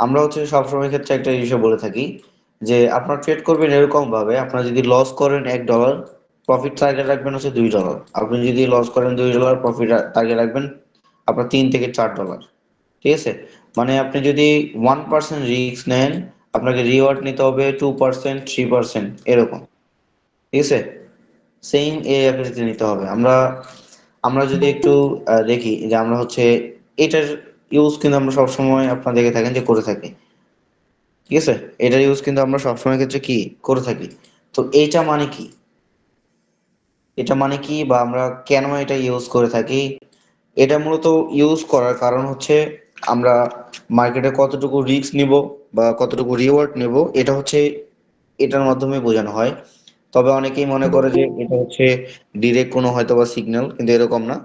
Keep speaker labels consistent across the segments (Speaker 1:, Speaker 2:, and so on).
Speaker 1: আমরা হচ্ছে সবসময় ক্ষেত্রে একটা বিষয় বলে থাকি যে আপনার ট্রেড করবেন এরকম ভাবে, আপনার যদি লস করেন $1, প্রফিট টার্গেট রাখবেন হচ্ছে $2। আপনি যদি লস করেন $2, প্রফিট টার্গেট রাখবেন আপনার $3 থেকে $4। ঠিক আছে? মানে আপনি যদি 1% রিস্ক নেন, আপনাকে রিওয়ার্ড নিতে হবে 2%, 3% এরকম। ঠিক আছে? সেম এই আকৃতিতে নিতে হবে। আমরা আমরা যদি একটু দেখি যে আমরা হচ্ছে এটার ইউজ কিন্তু আমরা সবসময় আপনারা দেখে থাকেন যে করে থাকি। ঠিক আছে? এটার ইউজ কিন্তু আমরা সবসময় ক্ষেত্রে কি করে থাকি। তো এইটা মানে কি? এটা মানে কি বা আমরা কেন এটা ইউজ করে থাকি? এটা মূলত ইউজ করার কারণ হচ্ছে আমরা মার্কেটে কতটুকু রিস্ক নিব বা কতটুকু রিওয়ার্ড নেব, এটা হচ্ছে এটার মাধ্যমে বোঝানো হয়। তবে অনেকেই মনে করে যে এটা হচ্ছে ডিরেক্ট কোনো হয়তোবা সিগন্যাল, কিন্তু এরকম না।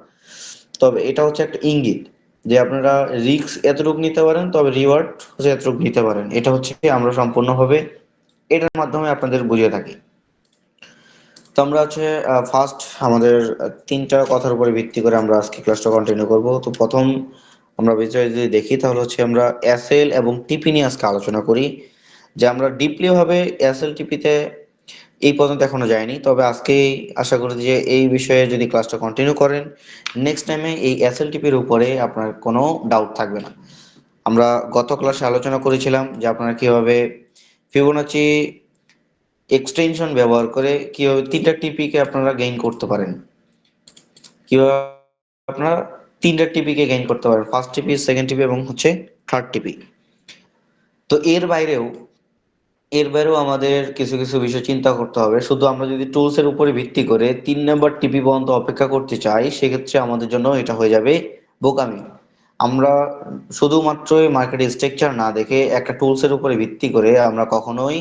Speaker 1: তবে এটা হচ্ছে একটা ইঙ্গিত যে আপনারা রিস্ক এতটুকু নিতে পারেন, তবে রিওয়ার্ড হচ্ছে এতটুকু নিতে পারেন। এটা হচ্ছে আমরা সম্পূর্ণভাবে এটার মাধ্যমে আপনাদের বুঝিয়ে থাকি। তো আমরা হচ্ছে ফার্স্ট আমাদের ৩টা কথার উপরে ভিত্তি করে আমরা আজকে ক্লাসটা কন্টিনিউ করব। তো প্রথম আমরা বিষয় যদি দেখি তাহলে হচ্ছে আমরা এসএল এবং টিপি নিয়ে আজকে আলোচনা করি। যে আমরা ডিপলি ভাবে এসএল টিপিতে এই পর্যন্ত এখনো যায়নি, তবে আজকেই আশা করি যে এই বিষয়ে যদি ক্লাসটা কন্টিনিউ করেন, নেক্সট টাইমে এই এসএলটিপির উপরে আপনার কোনো ডাউট থাকবে না। আমরা গত ক্লাসে আলোচনা করেছিলাম যে আপনারা কিভাবে ফিবোনাচি এক্সটেনশন ব্যবহার করে কিভাবে 3টা টিপিকে আপনারা গেইন করতে পারেন, কিভাবে আপনারা 3টা টিপিকে গেইন করতে পারেন, ফার্স্ট টিপি, সেকেন্ড টিপি এবং হচ্ছে থার্ড টিপি। তো এর বাইরেও আমাদের কিছু কিছু বিষয় চিন্তা করতে হবে। শুধু আমরা যদি টুলস এর উপরে ভিত্তি করে 3 নাম্বার টিপি পর্যন্ত অপেক্ষা করতে চাই, সেক্ষেত্রে আমাদের জন্য এটা হয়ে যাবে বোকামি। আমরা শুধুমাত্র মার্কেট স্ট্রাকচার না দেখে একটা টুলস এর উপরে ভিত্তি করে আমরা কখনোই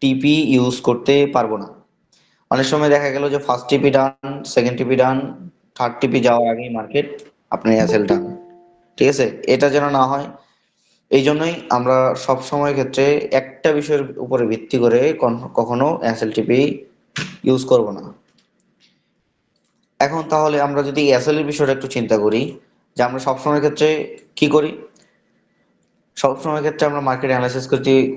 Speaker 1: টিপি ইউজ করতে পারবো না। অনেক সময় দেখা গেল যে ফার্স্ট টিপি ডান, সেকেন্ড টিপি ডান, থার্ড টিপি যাওয়ার আগেই মার্কেট আপনি এসএল ডান। ঠিক আছে? এটা যেন না হয়, এই জন্যই আমরা সব সময় ক্ষেত্রে একটা বিষয়ের উপরে ভিত্তি করে কখনো এসএলটিপি ইউজ করব না। এখন তাহলে আমরা যদি এসএল এর বিষয়টা একটু চিন্তা করি, যে আমরা সবসময় ক্ষেত্রে কি করি, সবসময় ক্ষেত্রে আমরা মার্কেট অ্যানালাইসিস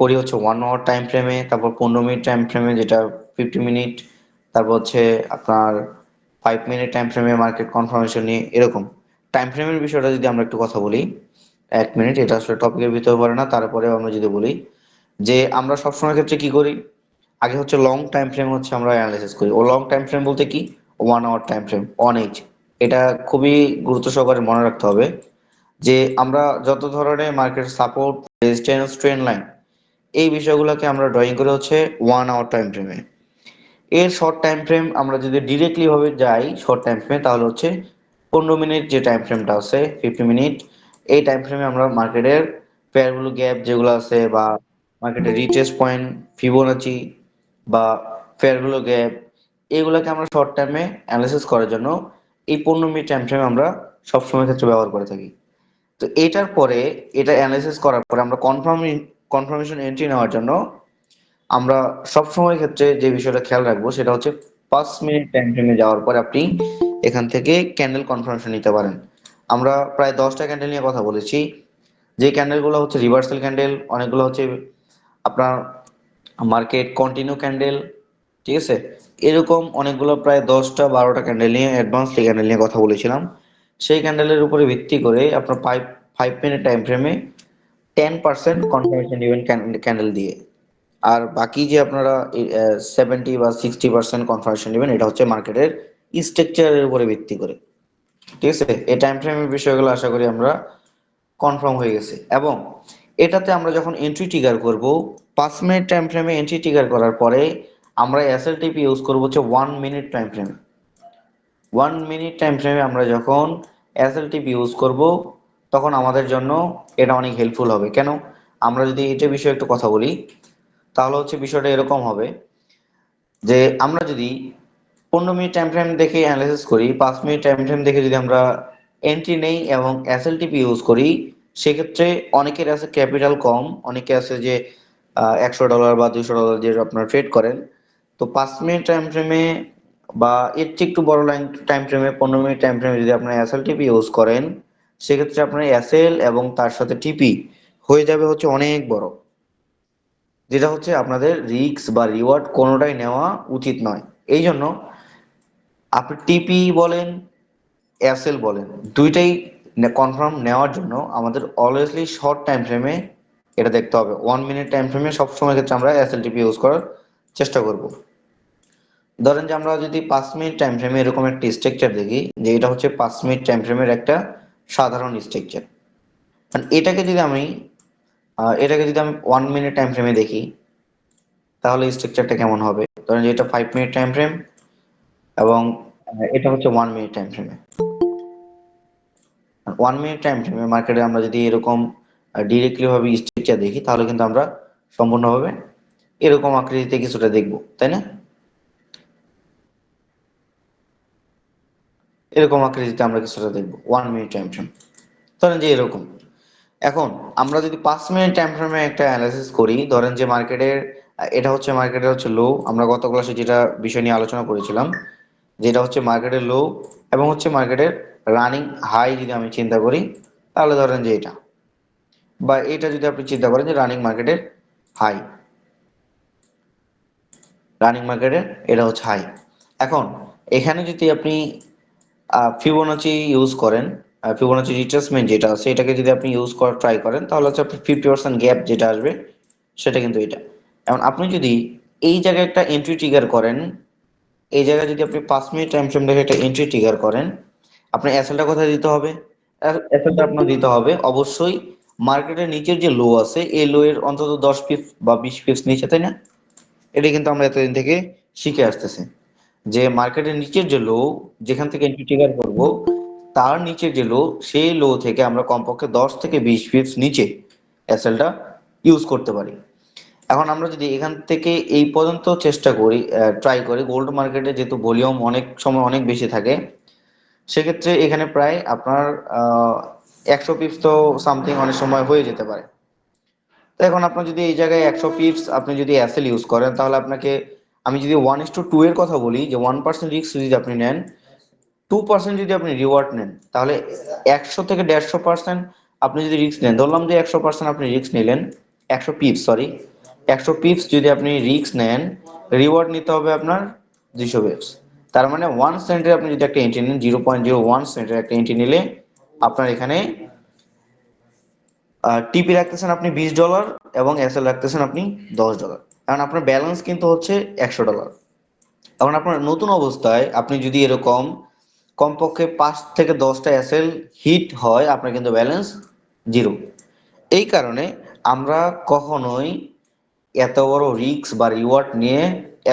Speaker 1: করি হচ্ছে 1 আওয়ার টাইম ফ্রেমে, তারপর 15 মিনিট টাইম ফ্রেমে যেটা 50 মিনিট, তারপর হচ্ছে আপনার 5 মিনিট টাইম ফ্রেমে মার্কেট কনফার্মেশন নিয়ে এরকম। টাইম ফ্রেমের বিষয়টা যদি আমরা একটু কথা বলি, 1 মিনিট, এটা আসলে টপিকের ভিতরে পড়ে না, তারপরেও আমরা যদি বলি যে আমরা সবসময় ক্ষেত্রে কি করি, আগে হচ্ছে লং টাইম ফ্রেম হচ্ছে আমরা অ্যানালাইসিস করি। ও লং টাইম ফ্রেম বলতে কি, 1 আওয়ার টাইম ফ্রেম, 1 এইচ। এটা খুবই গুরুত্ব সহকারে মনে রাখতে হবে যে আমরা যত ধরনের market support, resistance, trend line, এই বিষয়গুলোকে আমরা ড্রয়িং করে হচ্ছে 1 আওয়ার টাইম ফ্রেমে। এর শর্ট টাইম ফ্রেম আমরা যদি ডিরেক্টলি ভাবে যাই শর্ট টাইম ফ্রেমে, তাহলে হচ্ছে 15 মিনিট যে টাইম ফ্রেমটা আছে, 50 মিনিট, এই টাইম ফ্রেমে আমরা মার্কেটের পেয়ারগুলো গ্যাপ যেগুলো আছে বা মার্কেটের রিটেস্ট পয়েন্ট, ফিবোনাচি বা পেয়ারগুলো গ্যাপ, এগুলোকে আমরা শর্ট টাইমে অ্যানালাইসিস করার জন্য এই 15 মিনিট টাইম ফ্রেম আমরা সবসময় ক্ষেত্রে ব্যবহার করে থাকি। তো এটার পরে, এটা অ্যানালাইসিস করার পরে আমরা কনফার্মেশন এন্ট্রি নেওয়ার জন্য আমরা সবসময় ক্ষেত্রে যে বিষয়টা খেয়াল রাখবো সেটা হচ্ছে 5 মিনিট টাইম ফ্রেমে যাওয়ার পর আপনি এখান থেকে ক্যান্ডেল কনফার্মেশন নিতে পারেন। আমরা প্রায় 10টা ক্যান্ডেল নিয়ে কথা বলেছি, যে ক্যান্ডেলগুলো হচ্ছে রিভার্সাল ক্যান্ডেল, অনেকগুলো হচ্ছে আপনার মার্কেট কন্টিনিউ ক্যান্ডেল। ঠিক আছে? এরকম অনেকগুলো প্রায় 10টা 12টা ক্যান্ডেল নিয়ে, অ্যাডভান্স ক্যান্ডেল নিয়ে কথা বলেছিলাম। সেই ক্যান্ডেলের উপরে ভিত্তি করে আপনার 5 মিনিট টাইম ফ্রেমে 10% কনফার্মেশন দিবেন ক্যান্ডেল দিয়ে। আর বাকি যে আপনারা 70 বা 60% কনফার্মেশন নেবেন, এটা হচ্ছে মার্কেটের স্ট্রাকচারের উপরে ভিত্তি করে। ঠিক আছে? এই টাইম ফ্রেমের বিষয়গুলো আশা করি আমরা কনফার্ম হয়ে গেছে। এবং এটাতে আমরা যখন এন্ট্রি ট্রিগার করব, 5 মিনিট টাইম ফ্রেমে এন্ট্রি ট্রিগার করার পরে আমরা এসএলটিপি ইউজ করবো হচ্ছে 1 মিনিট টাইম ফ্রেমে। 1 মিনিট টাইম ফ্রেমে আমরা যখন এসএলটিপি ইউজ করব, তখন আমাদের জন্য এটা অনেক হেল্পফুল হবে। কেন? আমরা যদি এটা বিষয়ে একটু কথা বলি, তাহলে হচ্ছে বিষয়টা এরকম হবে যে আমরা যদি 15 মিনিট টাইম ফ্রেম দেখে অ্যানালাইসিস করি, 5 মিনিট টাইম ফ্রেম দেখে যদি আমরা এন্ট্রি নেই এবং এসএলটিপি ইউজ করি, সেক্ষেত্রে অনেকের আছে ক্যাপিটাল কম, অনেকে আছে যে $100 বা $200 যে আপনারা ট্রেড করেন। তো 5 মিনিট টাইম ফ্রেমে বা এর চেয়ে একটু বড় লাইন টাইম ফ্রেমে, 15 মিনিট টাইম ফ্রেমে যদি আপনারা এসএলটিপি ইউজ করেন, সেক্ষেত্রে আপনার এসএল এবং তার সাথে টিপি হয়ে যাবে হচ্ছে অনেক বড়, যেটা হচ্ছে আপনাদের রিস্ক বা রিওয়ার্ড কোনোটাই নেওয়া উচিত নয়। এই জন্য আপনি টিপি বলেন, এসএল বলেন, দুইটাই কনফার্ম নেওয়ার জন্য আমাদের অলওয়েজলি শর্ট টাইম ফ্রেমে এটা দেখতে হবে। 1 মিনিট টাইম ফ্রেমে সবসময় ক্ষেত্রে আমরা এসএলটিপি ইউজ করার চেষ্টা করব। ধরেন যে আমরা যদি 5 মিনিট টাইম ফ্রেমে এরকম একটা স্ট্রাকচার দেখি, যে এটা হচ্ছে 5 মিনিট টাইম ফ্রেমের একটা সাধারণ স্ট্রাকচার, এটাকে যদি আমি 1 মিনিট টাইম ফ্রেমে দেখি, তাহলে স্ট্রাকচারটা কেমন হবে? ধরেন যে এটা 5 মিনিট টাইম ফ্রেম এবং এটা হচ্ছে 1 মিনিট টাইম ফ্রেমে। 1 মিনিট টাইম ফ্রেমে মার্কেটে আমরা যদি এরকম ডিরেক্টলি ভাবে স্ট্রাকচার দেখি, তাহলে কিন্তু আমরা সম্পূর্ণভাবে এরকম আকৃতিতে কিছুটা দেখব, তাই না? এরকম আকৃতিতে আমরা কিছুটা দেখব 1 মিনিট টাইম ফ্রেম, ধরেন যে এরকম। এখন আমরা যদি 5 মিনিট টাইম ফ্রেমে একটা অ্যানালাইসিস করি, ধরেন যে এটা হচ্ছে মার্কেটের হচ্ছে লো, আমরা গত ক্লাসে যেটা বিষয় নিয়ে আলোচনা করেছিলাম, যেটা হচ্ছে মার্কেটের লো এবং হচ্ছে মার্কেটের রানিং হাই যদি আমি চিন্তা করি, তাহলে ধরেন যে এটা, বা এটা যদি আপনি চিন্তা করেন যে রানিং মার্কেটের এটা হচ্ছে হাই। এখন এখানে যদি আপনি ফিবোনাচি ইউজ করেন, ফিবোনাচি রিট্রেসমেন্ট যেটা আছে এটাকে যদি আপনি ইউজ করার ট্রাই করেন, তাহলে হচ্ছে আপনি 50% গ্যাপ যেটা আসবে সেটা কিন্তু এটা। এখন আপনি যদি এই জায়গায় একটা এন্ট্রি ট্রিগার করেন, এই জায়গায় যদি আপনি 5 মিনিট টাইম ফ্রেম দেখে একটা এন্ট্রি ট্রিগার করেন, আপনার এসএলটা কোথায় দিতে হবে? এসএলটা আপনার দিতে হবে অবশ্যই মার্কেটের নিচের যে লো আছে এই লো এর অন্তত 10 পিপস বা 20 পিপস নিচে, তাই না? এটা কিন্তু আমরা এতদিন থেকে শিখে আসতেছি যে মার্কেটের নিচের যে লো, যেখান থেকে এন্ট্রি ট্রিগার করব, তার নিচের যে লো, সেই লো থেকে আমরা কমপক্ষে 10 থেকে 20 পিপস নিচে এসএলটা ইউজ করতে পারি। এখন আমরা যদি এখান থেকে এই পর্যন্ত চেষ্টা করি, ট্রাই করি, গোল্ড মার্কেটে যেহেতু ভলিউম অনেক সময় অনেক বেশি থাকে, সেক্ষেত্রে এখানে প্রায় আপনার 100 পিপস তো সামথিং অনেক সময় হয়ে যেতে পারে। তো এখন আপনার যদি এই জায়গায় 100 পিপস আপনি যদি এসএল ইউজ করেন, তাহলে আপনাকে, আমি যদি 1:2 এর কথা বলি, যে 1% রিস্ক যদি আপনি নেন, 2% যদি আপনি রিওয়ার্ড নেন, তাহলে 100 থেকে 150% আপনি যদি রিস্ক নেন, ধরলাম যে 100% আপনি রিস্ক নিলেন, 100 পিপস, সরি, 100 পিপস যদি আপনি রিস্ক নেন, রিওয়ার্ড নিতে হবে আপনার 200 পিপস। তার মানে 1 সেন্টের আপনি যদি একটা এন্ট্রি নেন, 0.01 সেন্টের একটা এন্ট্রি নিলে আপনার এখানে টিপি রাখতেছেন আপনি $20 এবং এসএল রাখতেছেন আপনি $10, কারণ আপনার ব্যালেন্স কিন্তু হচ্ছে $100। এখন আপনার নতুন অবস্থায় আপনি যদি এরকম কমপক্ষে 5 থেকে 10টা এসএল হিট হয়, আপনার কিন্তু ব্যালেন্স জিরো। এই কারণে আমরা কখনোই এত বড় রিস্ক বা রিওয়ার্ড নিয়ে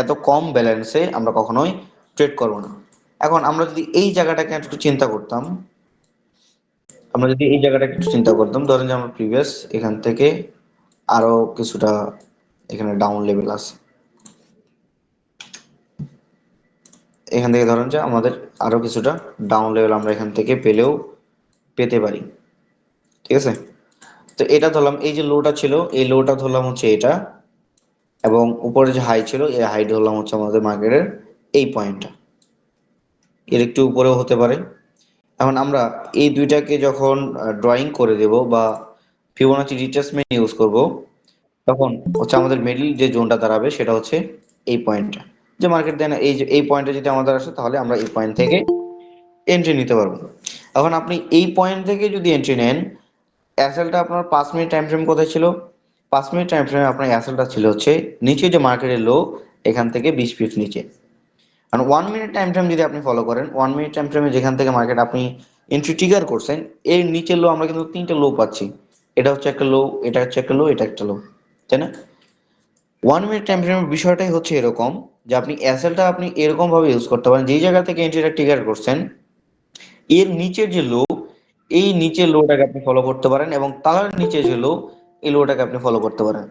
Speaker 1: এত কম ব্যালেন্সে আমরা কখনোই ট্রেড করব না। এখন আমরা যদি এই জায়গাটাকে একটু চিন্তা করতাম, ধরেন যে আমরা প্রিভিয়াস এখান থেকে আরো কিছুটা এখানে ডাউন লেভেল আছে, এখান থেকে ধরেন যে আমাদের আরো কিছুটা ডাউন লেভেল আমরা এখান থেকে পেতে পারি, ঠিক আছে? তো এটা ধরলাম, এই যে লোটা ছিল এই লোটা ধরলাম হচ্ছে এটা, এবং উপরে যে হাই ছিল এই হাই ধরলাম হচ্ছে আমাদের মার্কেটের এই পয়েন্টটা, এর একটু উপরেও হতে পারে। এখন আমরা এই দুইটাকে যখন ড্রয়িং করে দেব বা ফিবোনাচি রিট্রেসমেন্ট ইউজ করব, তখন হচ্ছে আমাদের মিডল যে জোনটা দাঁড়াবে সেটা হচ্ছে এই পয়েন্টটা, যে মার্কেট দেন এই যে এই পয়েন্টে যদি আমাদের আসে, তাহলে আমরা এই পয়েন্ট থেকে এন্ট্রি নিতে পারবো। এখন আপনি এই পয়েন্ট থেকে যদি এন্ট্রি নেন, অ্যাসেলটা আপনার 5 মিনিট টাইম ফ্রেম কোথায় ছিল? 5 মিনিট টাইম ফ্রেমে আপনার অ্যাসেলটা ছিল হচ্ছে নিচে যে মার্কেটের লো, এখান থেকে 20 পিপস নিচে। আর 1 মিনিট টাইম ফ্রেম যদি আপনি ফলো করেন, 1 মিনিট টাইম ফ্রেমে যেখান থেকে মার্কেট আপনি এন্ট্রি ট্রিগার করছেন, এর নিচের লো আমরা কিন্তু 3টে লো পাচ্ছি। এটা হচ্ছে একটা লো, এটা হচ্ছে একটা লো, এটা একটা লো, তাই না? 1 মিনিট টাইম ফ্রেমের বিষয়টাই হচ্ছে এরকম, যে আপনি অ্যাসেলটা আপনি এরকম ভাবে ইউজ করতে পারেন, যেই জায়গা থেকে এন্ট্রিটা ট্রিগার করছেন, এর নিচের যে লো, এই নিচের লোটাকে আপনি ফলো করতে পারেন, এবং তার নিচে যে লো, এই লোটাকে আপনি ফলো করতে পারেন।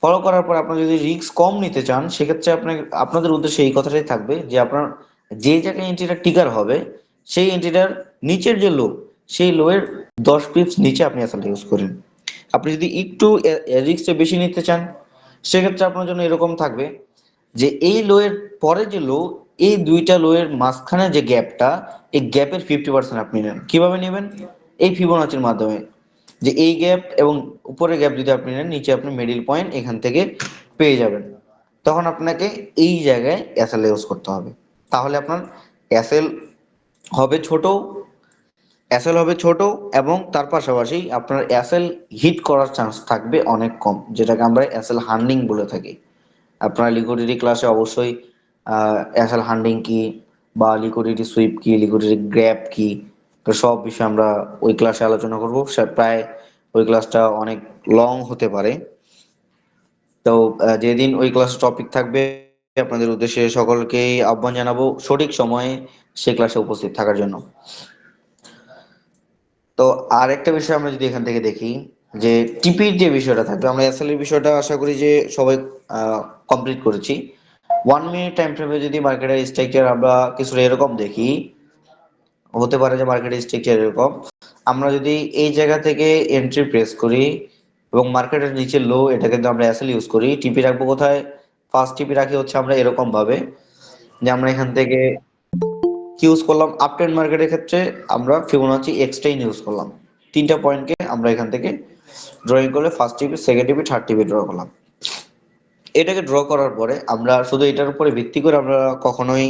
Speaker 1: ফলো করার পর আপনার যদি রিস্ক কম নিতে চান, সেক্ষেত্রে আপনাদের উদ্দেশ্যে এই কথাটাই থাকবে যে আপনার যে জায়গায় এন্ট্রিটা ট্রিগার হবে, সেই এন্ট্রিটার নিচের যে লো, সেই লো এর 10 পিপস নিচে আপনি অ্যাসেলটা ইউজ করেন। আপনি যদি একটু রিস্কটা বেশি নিতে চান, সেক্ষেত্রে আপনার জন্য এরকম থাকবে যে এই লো এর পরে যে লো, এই দুইটা লো এর মাঝখানে যে গ্যাপটা, এই গ্যাপের 50% আপনি নেন। কিভাবে নেবেন? এই ফিবোনাচির মাধ্যমে। যে এই গ্যাপ এবং উপরের গ্যাপ যদি আপনি নেন, নিচে আপনি মিডিল পয়েন্ট এখান থেকে পেয়ে যাবেন। তখন আপনাকে এই জায়গায় এসএল ইউজ করতে হবে, তাহলে আপনার এসএল হবে ছোট, এসএল হবে ছোট, এবং তার পাশাপাশি আপনার এসএল হিট করার চান্স থাকবে অনেক কম, যেটাকে আমরা এসএল হান্ডিং বলে থাকি। আপনার লিকুইডিটি ক্লাসে অবশ্যই এসএল হান্ডিং কি বা লিকুইডিটি সুইপ কি, লিকুইডিটি গ্র্যাব কি, তো সব বিষয়ে আমরা ওই ক্লাসে আলোচনা করব। প্রায় ওই ক্লাসটা অনেক লং হতে পারে। তো যেদিন ওই ক্লাস টপিক থাকবে, আপনাদের উদ্দেশ্যে সকলকেই আহ্বান জানাবো সঠিক সময়ে সেই ক্লাসে উপস্থিত থাকার জন্য। তো আর একটা বিষয় আমরা যদি এখান থেকে দেখি, যে টিপির যে বিষয়টা থাকবে, আমরা এসএল এর বিষয়টা আশা করি যে সবাই কমপ্লিট করেছি। 1 মিনিট টাইম ফ্রেমে যদি মার্কেটের স্ট্রাকচার আমরা কিছুটা এরকম দেখি, হতে পারে যে মার্কেটের স্ট্রাকচার এরকম, আমরা যদি এই জায়গা থেকে এন্ট্রি প্রেস করি এবং মার্কেটের নিচে লো, এটা কিন্তু আমরা এসএল ইউজ করি। টিপি রাখবো কোথায়? ফার্স্ট টিপি রাখি হচ্ছে আমরা এরকম ভাবে, যে আমরা এখান থেকে কি ইউজ করলাম, আপ ট্রেন্ড মার্কেটের ক্ষেত্রে আমরা ফিবোনাচি এক্সটেইন ইউজ করলাম। তিনটা পয়েন্টকে আমরা এখান থেকে ড্রয়িং করলে ফার্স্ট টিপি, সেকেন্ড টিপি, থার্ড টিপি ড্র করলাম। এটাকে ড্র করার পরে আমরা শুধু এটার উপরে ভিত্তি করে আমরা কখনোই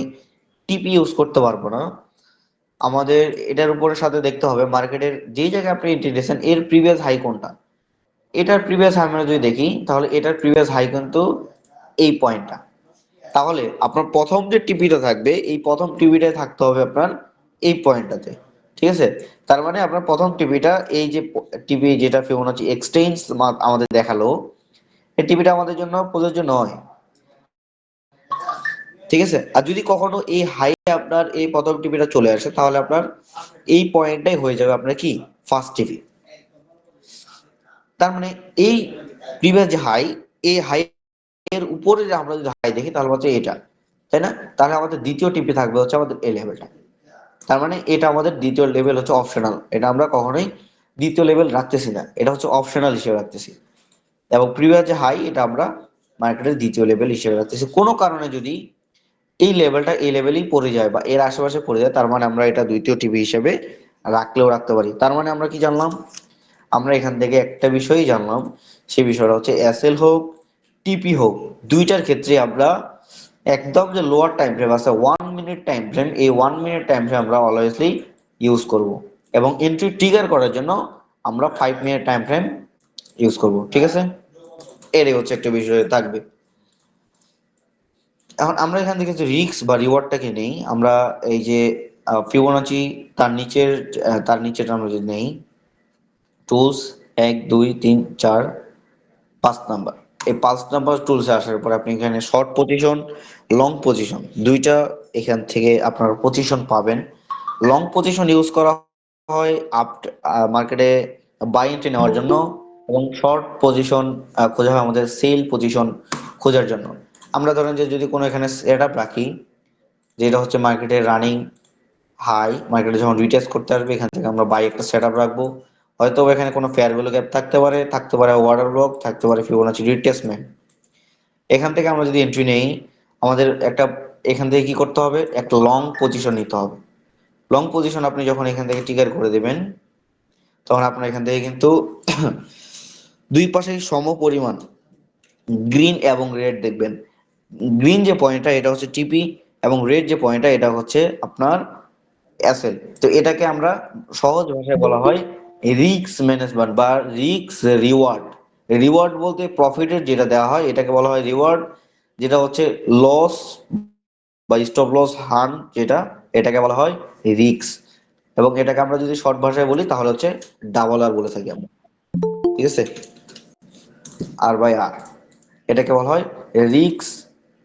Speaker 1: টিপি ইউজ করতে পারবো না। আমাদের এটার উপরে সাথে দেখতে হবে মার্কেটের যে জায়গায় আপনি এন্ট্রি দিয়েছেন এর প্রিভিয়াস হাই কোনটা। এটার প্রিভিয়াস হাই আমরা যদি দেখি, তাহলে এটার প্রিভিয়াস হাই কিন্তু এই পয়েন্টটা। তাহলে আপনার প্রথম যে টিপিটা থাকবে, এই প্রথম টিপিটায় থাকতে হবে আপনার এই পয়েন্টটাতে। ঠিক আছে? তার মানে আপনার প্রথম টিপিটা, এই যে টিপি যেটা ফিবোনাচি এক্সটেন্স আমাদের দেখালো, এই টিপিটা আমাদের জন্য প্রযোজ্য নয়। ঠিক আছে? আর যদি কখনো এই হাই আপনার এই প্রথম টিপিটা চলে আসে, তাহলে আপনার এই পয়েন্টটাই হয়ে যাবে আপনার কি ফার্স্ট টিপি। তার মানে এই প্রিভিয়াস যে হাই, এই হাই এর উপরে যে আমরা যদি হাই দেখি, তাহলে হচ্ছে এটা, তাই না? তাহলে আমাদের দ্বিতীয় টিপি থাকবে হচ্ছে আমাদের এই লেভেলটা। তার মানে এটা আমাদের দ্বিতীয় লেভেল হচ্ছে অপশনাল, এটা আমরা কখনোই দ্বিতীয় লেভেল রাখতেছি না, এটা হচ্ছে অপশনাল হিসেবে রাখতেছি। এবং প্রিভিয়াস যে হাই, এটা আমরা মার্কেটের দ্বিতীয় লেভেল হিসেবে রাখতেছি। কোনো কারণে যদি এই লেভেলটা এই লেভেলেই পড়ে যায় বা এর আশেপাশে পড়ে যায়, তার মানে আমরা এটা দ্বিতীয় টিভি হিসেবে রাখলেও রাখতে পারি। তার মানে আমরা কি জানলাম? আমরা এখান থেকে একটা বিষয়ই জানলাম, সেই বিষয়টা হচ্ছে এসএল হোক টিপি হোক, দুইটার ক্ষেত্রে আমরা একদম যে লোয়ার টাইম ফ্রেম আছে 1 মিনিট টাইম ফ্রেম, এই 1 মিনিট টাইম ফ্রেম আমরা অলওয়েজলি ইউজ করব। এবং এন্ট্রি ট্রিগার করার জন্য আমরা 5 মিনিট টাইম ফ্রেম ইউজ করব। ঠিক আছে? এরই হচ্ছে একটা বিষয় থাকবে। এখন আমরা এখান থেকে যে রিস্ক বা রিওয়ার্ডটাকে নেই, আমরা এই যে ফিবোনাচি, তার নিচের তার নিচেটা আমরা যদি নেই, টুলস 1 2 3 4 5 নাম্বার, এই 5 নাম্বার টুলসে আসার পর আপনি এখানে শর্ট পজিশন, লং পজিশন, দুইটা এখান থেকে আপনার পজিশন পাবেন। লং পজিশন ইউজ করা হয় আপ মার্কেটে বাই এন্ট্রি নেওয়ার জন্য, এবং শর্ট পজিশন খোঁজা হয় আমাদের সেল পজিশন খোঁজার জন্য। আমরা ধরেন যে যদি কোনো এখানে সেট আপ রাখি, যেটা হচ্ছে মার্কেটের রানিং হাই, মার্কেটে যখন রিটেস্ট করতে আসবে, এখান থেকে আমরা বাই একটা সেট আপ রাখবো। হয়তো এখানে কোনো ফেয়ার ভ্যালু গ্যাপ থাকতে পারে, থাকতে পারে ওয়াটার ব্লক, থাকতে পারে ফিবোনাচি রিট্রেসমেন্ট। এখান থেকে আমরা যদি এন্ট্রি নেই, আমাদের একটা এখান থেকে কি করতে হবে, একটা লং পজিশন নিতে হবে। লং পজিশন আপনি যখন এখান থেকে ট্রিগার করে দেবেন, তখন আপনার এখান থেকে কিন্তু দুই পাশেই সম পরিমাণ গ্রিন এবং রেড দেখবেন। গ্রিন যে পয়েন্টটা এটা হচ্ছে টিপি, এবং রেড যে পয়েন্টটা এটা হচ্ছে আপনার এসএল। তো এটাকে আমরা সহজ ভাষায় বলা হয় রিস্ক ম্যানেজমেন্ট বা রিস্ক রিওয়ার্ড। রিওয়ার্ড বলতে প্রফিটের যেটা দেওয়া হয় এটাকে বলা হয় রিওয়ার্ড, যেটা হচ্ছে লস বা স্টপ লস হার্ন, যেটা এটাকে বলা হয় রিস্ক। এবং এটাকে আমরা যদি শর্ট ভাষায় বলি, তাহলে হচ্ছে ডাবল আর বলে থাকি আমরা। ঠিক আছে? আর বাই আর, এটাকে বলা হয় রিস্ক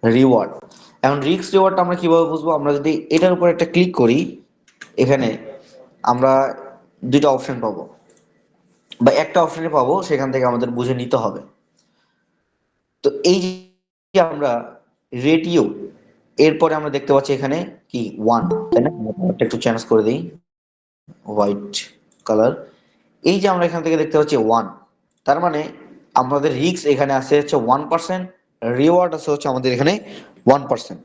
Speaker 1: রিওয়ার্ড। এখন রিস্ক রিওয়ার্ডটা আমরা কিভাবে বুঝবো? আমরা যদি এটার উপর একটা ক্লিক করি, এখানে আমরা দুইটা অপশন পাবো বা একটা অপশনে পাবো, সেখান থেকে আমাদের বুঝে নিতে হবে। তো এই যে আমরা রেডিও, এরপরে আমরা দেখতে পাচ্ছি এখানে কি 1, তাই না? আমরা একটু চেঞ্জ করে দিই, হোয়াইট কালার। এই যে আমরা এখান থেকে দেখতে পাচ্ছি 1, তার মানে আমাদের রিস্ক এখানে আছে হচ্ছে 1%, রিওয়ার্ড আছে হচ্ছে আমাদের এখানে 1%।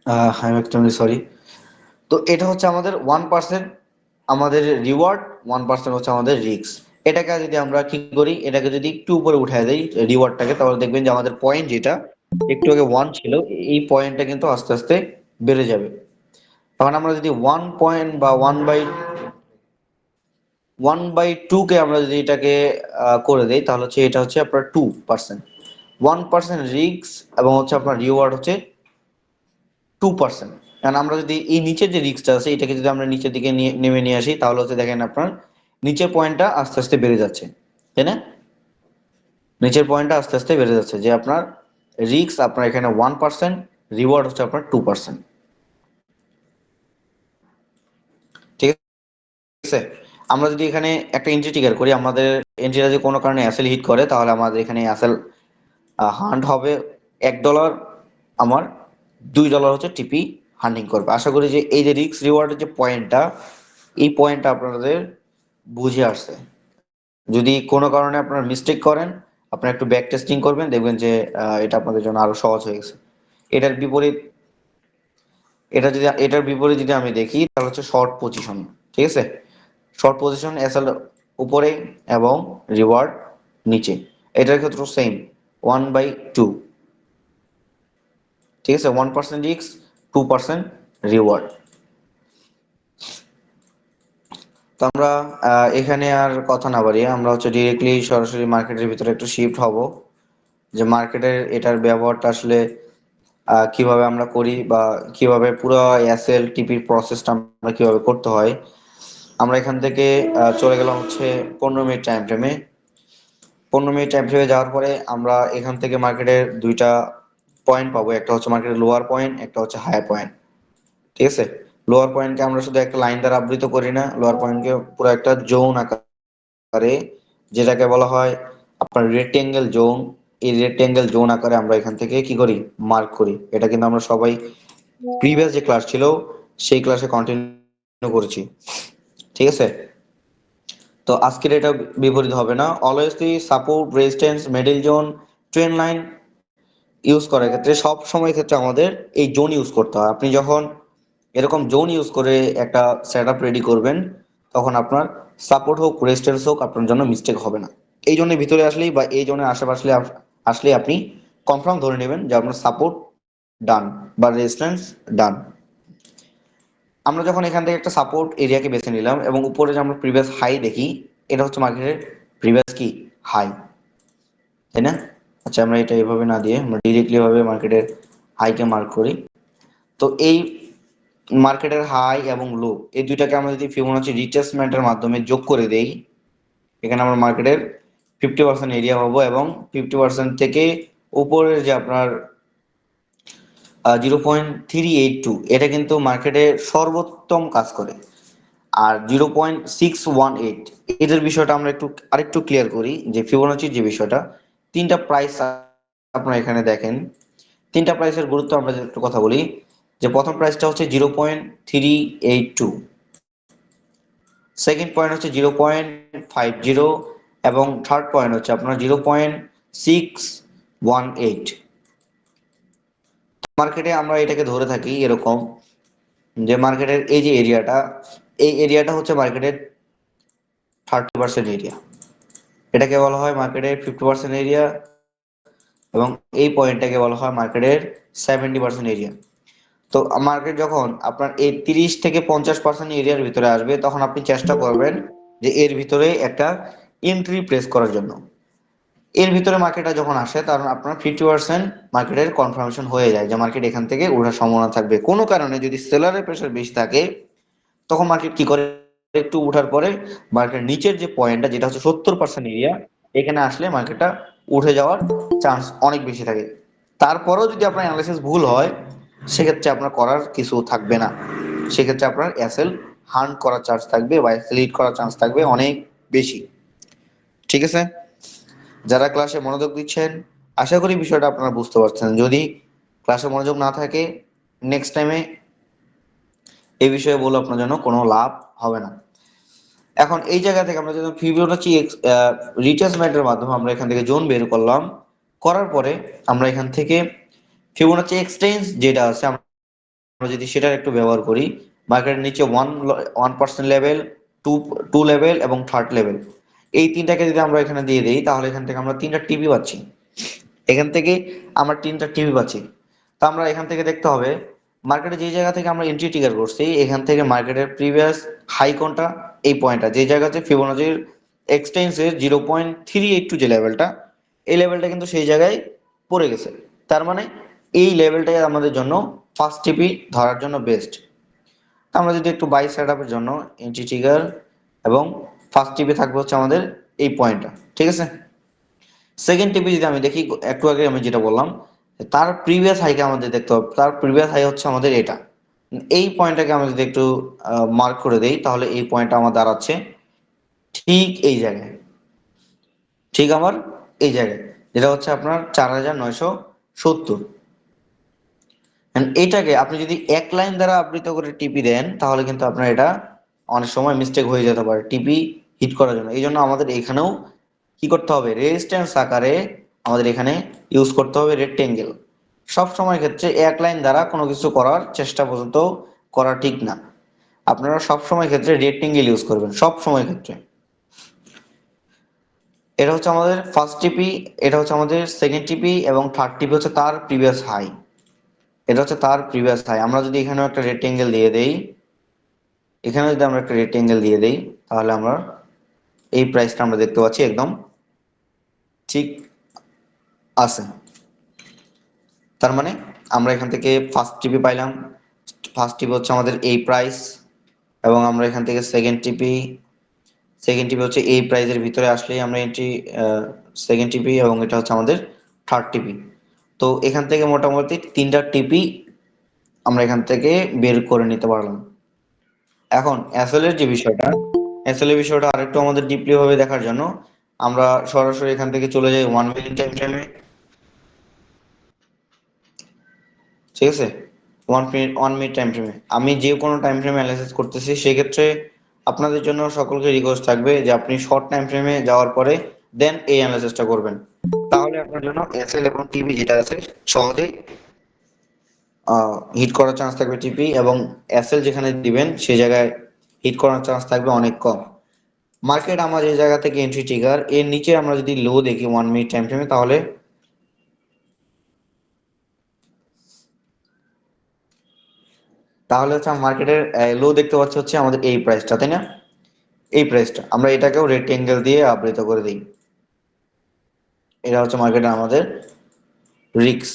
Speaker 1: I am extremely sorry. তো এটা হচ্ছে আমাদের 1% আমাদের রিওয়ার্ড, 1% হচ্ছে আমাদের রিস্ক। এটাকে যদি আমরা কি করি, এটাকে যদি একটু উপরে উঠায় দেই রিওয়ার্ডটাকে, তাহলে দেখবেন যে আমাদের পয়েন্ট যেটা একটু আগে 1 ছিল, এই পয়েন্টটা কিন্তু আস্তে আস্তে বেড়ে যাবে। তখন আমরা যদি 1 পয়েন্ট বা 1/2 কে আমরা যদি এটাকে করে দেই, তাহলে হচ্ছে এটা হচ্ছে আপনার 2%। 1% রিস্ক এবং হচ্ছে আপনার রিওয়ার্ড হচ্ছে 2%। কারণ আমরা যদি এই নিচের যে রিস্কটা আছে এটাকে যদি আমরা নিচের দিকে নেমে নিয়ে আসি, তাহলে হচ্ছে দেখেন আপনার নিচের পয়েন্টটা আস্তে আস্তে বেড়ে যাচ্ছে, তাই না? নিচের পয়েন্টটা আস্তে আস্তে বেড়ে যাচ্ছে, যে আপনার রিস্ক আপনার এখানে 1%, রিওয়ার্ড হচ্ছে আপনার 2%। ঠিক আছে? আমরা যদি এখানে একটা এন্ট্রি ট্রিগার করি, আমাদের এন্ট্রিটা যদি কোনো কারণে অ্যাসেল হিট করে, তাহলে আমাদের এখানে অ্যাসেল হান্ট হবে $1, আমার $2 হচ্ছে টিপি হান্টিং করবে। আশা করি যে এই যে রিস্ক রিওয়ার্ডের যে পয়েন্টটা, এই পয়েন্টটা আপনাদের বুঝে আসছে। যদি কোনো কারণে আপনারা মিস্টেক করেন, আপনারা একটু ব্যাক টেস্টিং করবেন, দেখবেন যে এটা আপনাদের জন্য আরো সহজ হয়ে গেছে। এটার বিপরীত এটার বিপরীত যদি আমি দেখি, তাহলে হচ্ছে শর্ট পজিশন। ঠিক আছে? শর্ট পজিশন এসএল উপরে এবং রিওয়ার্ড নিচে। এটার ক্ষেত্রে সেম 1/2। ঠিক আছে? 1% রিস্ক, 2% রিওয়ার্ড। তো আমরা এখানে আর কথা না বাড়িয়ে আমরা হচ্ছে ডিরেক্টলি সরাসরি মার্কেটের ভিতরে একটু শিফট হব, যে মার্কেটের এটার ব্যবহারটা আসলে কিভাবে আমরা করি, বা কিভাবে পুরো এসএল টিপির প্রসেসটা আমরা কিভাবে করতে হয়। আমরা এখান থেকে চলে গেলাম হচ্ছে 15 মিনিট টাইম ফ্রেমে। 15 মিনিট টাইম ফ্রেমে যাওয়ার পরে আমরা এখান থেকে মার্কেটের দুইটা পয়েন্ট পাবো, একটা হচ্ছে মার্কেটের লোয়ার পয়েন্ট, একটা হচ্ছে হায়ার পয়েন্ট। ঠিক আছে? লোয়ার পয়েন্টকে আমরা শুধু একটা লাইন দ্বারা আবৃত করি না, লোয়ার পয়েন্টকে পুরো একটা জোন আকারে, যেটাকে বলা হয় আপনার রেক্টেঙ্গেল জোন। এই রেক্টেঙ্গেল জোন আকারে আমরা এখান থেকে কি করি, মার্ক করি। এটা কিন্তু আমরা সবাই প্রিভিয়াস যে ক্লাস ছিল সেই ক্লাসে কন্টিনিউ করেছি। ঠিক আছে? তো আজকের এটা বিপরীত হবে না। অলওয়েজলি support, resistance, middle zone, trend line use করার ক্ষেত্রে সব সময় ক্ষেত্রে আমাদের এই জোন ইউজ করতে হয়। আপনি যখন এরকম জোন ইউজ করে একটা সেটআপ রেডি করবেন, তখন আপনার সাপোর্ট হোক, রেজিস্ট্যান্স হোক, আপনার জন্য মিস্টেক হবে না। এই জোনের ভিতরে আসলেই বা এই জোনের আশেপাশে আসলেই আপনি কনফার্ম ধরে নেবেন যে আপনার সাপোর্ট ডান বা রেজিস্ট্যান্স ডান। আমরা যখন এখান থেকে একটা সাপোর্ট এরিয়াকে বেছে নিলাম এবং উপরে যে আমরা প্রিভিয়াস হাই দেখি, এটা হচ্ছে মার্কেটের প্রিভিয়াস কি হাই, তাই না? আচ্ছা, আমরা এটা এভাবে না দিয়ে আমরা ডিরেক্টলি ভাবে মার্কেটের হাইকে মার্ক করি। তো এই মার্কেটের হাই এবং লো এই দুইটাকে আমরা যদি ফিবোনাচি রিট্রেসমেন্টের মাধ্যমে যোগ করে দেই, এখানে আমরা মার্কেটের 50% এরিয়া পাবো, এবং 50% থেকে উপরের যে আপনার 0.382, এটা কিন্তু মার্কেটে সর্বোত্তম কাজ করে। আর 0.618, এটার বিষয়টা আমরা একটু আরেকটু ক্লিয়ার করি, যে ফিবোনাচির যে বিষয়টা, তিনটা প্রাইস আপনারা এখানে দেখেন। তিনটা প্রাইসের গুরুত্ব আমরা যদি একটু কথা বলি, যে প্রথম প্রাইসটা হচ্ছে 0.382, সেকেন্ড পয়েন্ট হচ্ছে 0.50, এবং থার্ড পয়েন্ট হচ্ছে আপনার 0.618। মার্কেটে আমরা এটাকে ধরে থাকি এরকম, যে মার্কেটের এই যে এরিয়াটা, এই এরিয়াটা হচ্ছে মার্কেটের 30% এরিয়া, এটাকে বলা হয় মার্কেটের 50% এরিয়া, এবং এই পয়েন্টটাকে বলা হয় মার্কেটের 70% এরিয়া। তো মার্কেট যখন আপনার এই 30 থেকে 50% এরিয়ার ভিতরে আসবে, তখন আপনি চেষ্টা করবেন যে এর ভিতরে একটা এন্ট্রি প্রেস করার জন্য। এর ভিতরে মার্কেটটা যখন আসে, তখন আপনার 50% মার্কেটের কনফার্মেশন হয়ে যায় যে মার্কেট এখান থেকে ওঠার সম্ভাবনা থাকবে। কোনো কারণে যদি সেলারের প্রেশার বেশি থাকে, তখন মার্কেট কি করে, একটু উঠার পরে মার্কেট নিচের যে পয়েন্টটা যেটা হচ্ছে 70% এরিয়া, এখানে আসলে মার্কেটটা উঠে যাওয়ার চান্স অনেক বেশি থাকে। তারপরেও যদি আপনার অ্যানালাইসিস ভুল হয়, সেক্ষেত্রে আপনার করার কিছু থাকবে না। সেক্ষেত্রে আপনার এসএল হান্ট করার চান্স থাকবে বা এসএল হিট করার চান্স থাকবে অনেক বেশি। ঠিক আছে? যারা ক্লাসে মনোযোগ দিচ্ছেন, আশা করি বিষয়টা আপনারা বুঝতে পারছেন। যদি ক্লাসে মনোযোগ না থাকে, নেক্সট টাইমে এই বিষয়ে বলে আপনার জন্য কোনো লাভ হবে না। এখন এই জায়গা থেকে আমরা যখন ফিবোনাচি রিট্রেসমেন্টের মাধ্যমে আমরা এখান থেকে জোন বের করলাম, করার পরে আমরা এখান থেকে ফিবোনাচি এক্সচেঞ্জ যেটা আছে যদি সেটার একটু ব্যবহার করি, মার্কেটের নিচে 1% লেভেল, টু টু লেভেল এবং থার্ড লেভেল, এই তিনটাকে যদি আমরা এখানে দিয়ে দিই তাহলে এখান থেকে আমরা তিনটা টিপি পাচ্ছি। এখান থেকে আমরা তিনটা টিপি পাচ্ছি। তো আমরা এখান থেকে দেখতে হবে মার্কেটে যে জায়গা থেকে আমরা এন্ট্রি ট্রিগার করছি এখান থেকে মার্কেটের প্রিভিয়াস হাই কোনটা, এই পয়েন্টটা যে জায়গাতে ফিবোনাচির এক্সটেন্সের 0.382 যে লেভেলটা, এই লেভেলটা কিন্তু সেই জায়গায় পড়ে গেছে। তার মানে এই লেভেলটাই আমাদের জন্য ফার্স্ট টিপি ধরার জন্য বেস্ট। আমরা যদি একটু বাই সেট আপের জন্য এন্ট্রি ট্রিগার এবং ফার্স্ট টিপি থাকবে হচ্ছে আমাদের এই পয়েন্টটা, ঠিক আছে। সেকেন্ড টিপি যদি আমি দেখি, একটু আগে আমি যেটা বললাম তার প্রিভিয়াস হাইকে আমাদের দেখতে হবে, তার প্রিভিয়াস হাই হচ্ছে আমাদের এটা, এই পয়েন্টটাকে আমরা যদি একটু মার্ক করে দেই তাহলে এই পয়েন্টটা আমার দাঁড়াচ্ছে ঠিক এই জায়গায়, ঠিক আমার এই জায়গায়, যেটা হচ্ছে আপনার 4970। এইটাকে আপনি যদি এক লাইন দ্বারা আবৃত করে টিপি দেন তাহলে কিন্তু আপনার এটা অনেক সময় মিস্টেক হয়ে যেতে পারে টিপি হিট করার জন্য। এই জন্য আমাদের এখানেও কি করতে হবে, রেজিস্ট্যান্স আকারে আমাদের এখানে ইউজ করতে হবে রেক্টেঙ্গেল। সব সময় ক্ষেত্রে এক লাইন দ্বারা কোনো কিছু করার চেষ্টা পর্যন্ত করা ঠিক না। আপনারা সব সময় ক্ষেত্রে রেক্টেঙ্গেল ইউজ করবেন, সব সময় ক্ষেত্রে। এটা হচ্ছে আমাদের ফার্স্ট টিপি, এটা হচ্ছে আমাদের সেকেন্ড টিপি এবং থার্ড টিপি হচ্ছে তার প্রিভিয়াস হাই, এটা হচ্ছে তার প্রিভিয়াস হাই। আমরা যদি এখানেও একটা রেক্টেঙ্গেল দিয়ে দেই, এখানে যদি আমরা একটা রেক্টেঙ্গেল দিয়ে দেই তাহলে আমরা এই প্রাইসটা আমরা দেখতে পাচ্ছি একদম ঠিক আছে। তার মানে আমরা এখান থেকে ফার্স্ট টিপি পাইলাম, ফার্স্ট টিপি হচ্ছে আমাদের এই প্রাইস, এবং আমরা এখান থেকে সেকেন্ড টিপি হচ্ছে এই প্রাইসের ভিতরে আসলেই আমরা এন্ট্রি, সেকেন্ড টিপি, এবং এটা হচ্ছে আমাদের থার্ড টিপি। তো এখান থেকে মোটামুটি তিনটা টিপি আমরা এখান থেকে বের করে নিতে পারলাম। এখন এসএল এর যে বিষয়টা, এসএল এর বিষয়টা আরেকটু আমাদের ডিপলি ভাবে দেখার জন্য আমরা সরাসরি এখান থেকে চলে যাই 1 মিনিট টাইম ফ্রেমে, ঠিক আছে। 1 মিনিট টাইম ফ্রেমে আমি যে কোনো টাইম ফ্রেমে অ্যানালাইসিস করতেছি, সেক্ষেত্রে আপনাদের জন্য সকলকে রিকোয়েস্ট থাকবে যে আপনি শর্ট টাইম ফ্রেমে যাওয়ার পরে দেন এই অ্যানালাইসিসটা করবেন, তাহলে আপনার জন্য এসএল এবং টিভি যেটা আছে সহজেই হিট করার চান্স থাকবে টিপি, এবং এসএল যেখানে দিবেন সেই জায়গায় হিট করার চান্স থাকবে অনেক কম। মার্কেট আমার এই জায়গা থেকে এন্ট্রি ট্রিগার, এর নিচে আমরা যদি লো দেখি 1 মিনিট টাইম ফ্রেমে তাহলে হচ্ছে মার্কেটের লো দেখতে পাচ্ছি হচ্ছে আমাদের এই প্রাইসটা, তাই না? এই প্রাইসটা আমরা এটাকেও রেক্টেঙ্গেল দিয়ে আবৃত করে দিই। এটা হচ্ছে মার্কেটে আমাদের রিস্ক।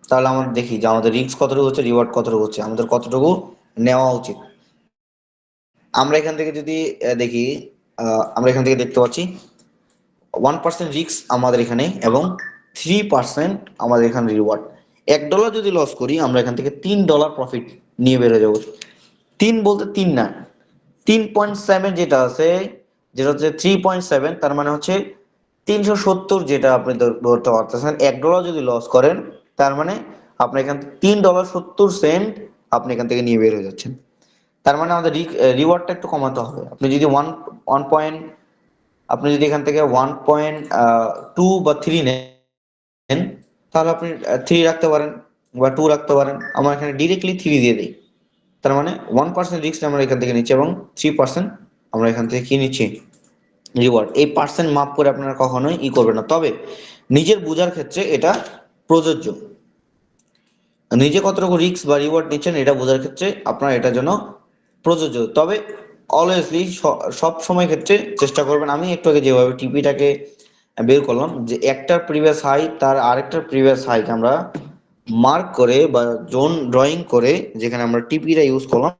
Speaker 1: তাহলে আমরা দেখি যে আমাদের রিস্ক কতটুকু হচ্ছে, রিওয়ার্ড কতটুকু হচ্ছে, আমাদের কতটুকু নেওয়া উচিত। আমরা এখান থেকে যদি দেখি, আমরা এখান থেকে দেখতে পাচ্ছি 1% রিস্ক আমাদের এখানে এবং 3% আমাদের এখানে রিওয়ার্ড। $1 যদি লস করি আমরা এখান থেকে $3 প্রফিট নিয়ে বেরো যাবো। 3 বলতে 3 না, 3.7 যেটা আছে, যেটা হচ্ছে 3.7, তার মানে হচ্ছে 370, যেটা আপনি ধরতে পারতেছেন। $1 যদি লস করেন তার মানে আপনি এখান থেকে $3.70 আপনি এখান থেকে নিয়ে বের হয়ে যাচ্ছেন। তার মানে আমাদের রিওয়ার্ডটা একটু কমাতে হবে। আপনি যদি ওয়ান পয়েন্ট, আপনি যদি এখান থেকে 1.2 বা 3 নেন তাহলে আপনি 3 রাখতে পারেন বা 2 রাখতে পারেন। আমরা এখানে ডিরেক্টলি 3 দিয়ে দিই, তার মানে 1% রিস্ক আমরা এখান থেকে নিচ্ছি এবং 3% আমরা এখান থেকে কি নিচ্ছি, রিওয়ার্ড। এই পার্সেন্ট মাপ করে আপনারা কখনোই করবেন না, তবে নিজের বোঝার ক্ষেত্রে এটা প্রযোজ্য। নিজে কতটুকু রিস্ক বা রিওয়ার্ড নিচ্ছেন এটা বোঝার ক্ষেত্রে আপনার এটার জন্য প্রযোজ্য। তবে অলওয়েজলি সব সময় ক্ষেত্রে চেষ্টা করবেন, আমি একটু আগে যেভাবে টিপিটাকে বের করলাম যে একটার প্রিভিয়াস হাই তার আরেকটার প্রিভিয়াস হাইকে আমরা মার্ক করে বা জোন ড্রয়িং করে যেখানে আমরা টিপিটা ইউজ করলাম,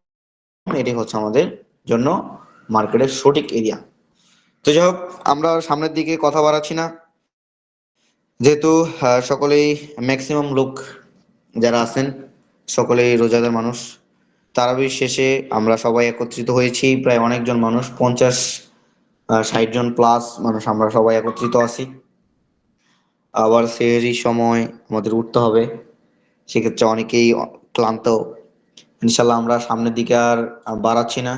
Speaker 1: এটি হচ্ছে আমাদের জন্য মার্কেটের সঠিক এরিয়া। তো যাই হোক, আমরা সামনের দিকে কথা বাড়াচ্ছি না, যেহেতু সকলেই ম্যাক্সিমাম লোক যারা আছেন সকলেই রোজাদার মানুষ। তারাবির শেষে আমরা সবাই একত্রিত হয়েছি, প্রায় অনেকজন মানুষ, 50-60 জন প্লাস মানুষ আমরা সবাই একত্রিত আছি। আবার সেহরির সময় আমাদের উঠতে হবে, সেক্ষেত্রে অনেকেই ক্লান্ত। ইনশাল্লাহ আমরা সামনের দিকে আর বাড়াচ্ছি না।